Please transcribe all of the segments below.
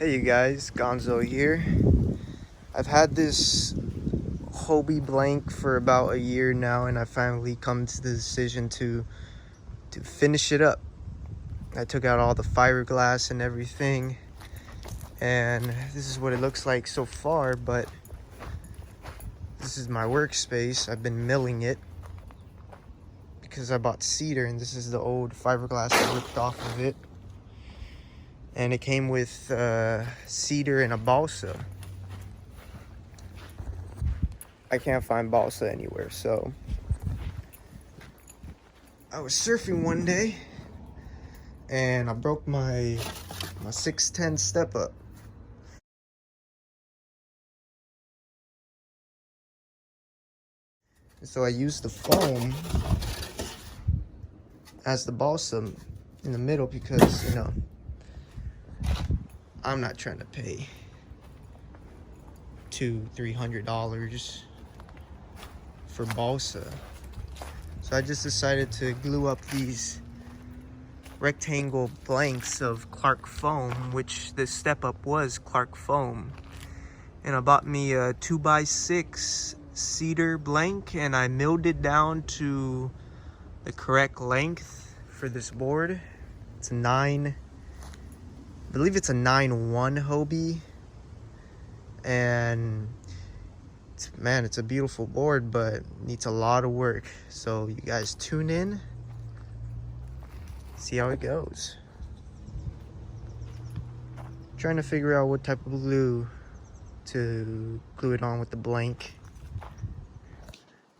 Hey you guys, Gonzo here. I've had this Hobie blank for about a year now, and I finally come to the decision to finish it up. I took out all the fiberglass and everything, and this is what it looks like so far, but this is my workspace. I've been milling it because I bought cedar, and this is the old fiberglass I ripped off of it. And it came with cedar and a balsa. I can't find balsa anywhere, so I was surfing one day and I broke my 610 step up. So I used the foam as the balsa in the middle because, you know, I'm not trying to pay $200-300 for balsa. So I just decided to glue up these rectangle blanks of Clark foam, which this step up was Clark foam. And I bought me a 2x6 cedar blank, and I milled it down to the correct length for this board. It's a I believe it's a 9-1 Hobie, and man, it's a beautiful board, but needs a lot of work. So you guys tune in, see how it goes. Trying to figure out what type of glue to glue it on with the blank.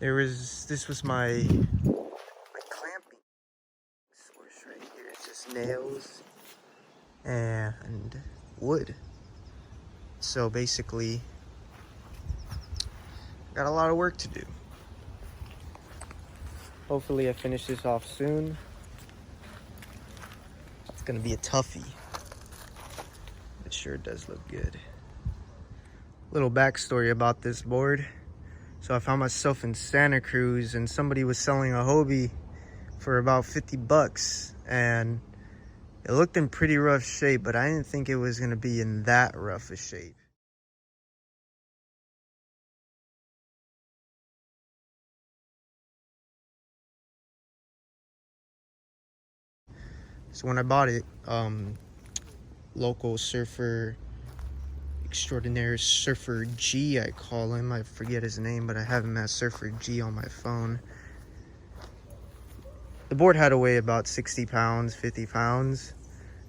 This was my clamping source right here. It's just nails and wood. So basically, got a lot of work to do. Hopefully I finish this off soon. It's gonna be a toughie. It sure does look good. Little backstory about this board. So I found myself in Santa Cruz and somebody was selling a Hobie for about 50 bucks, and it looked in pretty rough shape, but I didn't think it was gonna be in that rough a shape. So when I bought it, local surfer extraordinaire, Surfer G I call him, I forget his name, but I have him as Surfer G on my phone. The board had to weigh about 60 pounds, 50 pounds,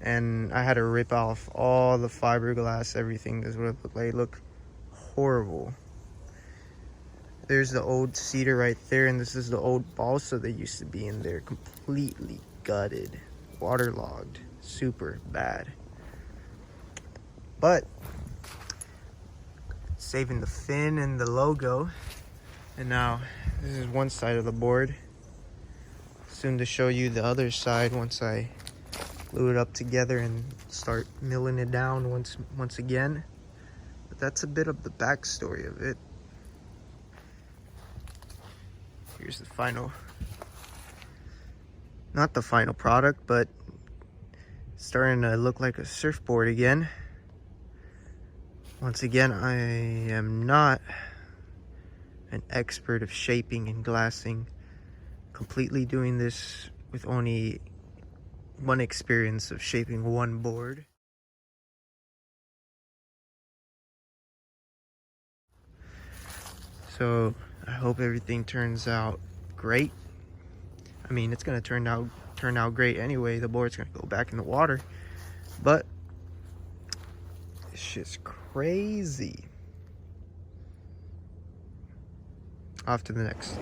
and I had to rip off all the fiberglass, everything. This is what it looked like. It looked horrible. There's the old cedar right there, and this is the old balsa that used to be in there, completely gutted, waterlogged, super bad. But saving the fin and the logo. And now this is one side of the board. Soon to show you the other side once I glue it up together and start milling it down once again. But that's a bit of the backstory of it. Here's the final, not the final product, but it's starting to look like a surfboard again. Once again, I am not an expert of shaping and glassing. Completely doing this with only one experience of shaping one board. So I hope everything turns out great. I mean, it's gonna turn out great anyway. The board's gonna go back in the water, but this shit's crazy. Off to the next.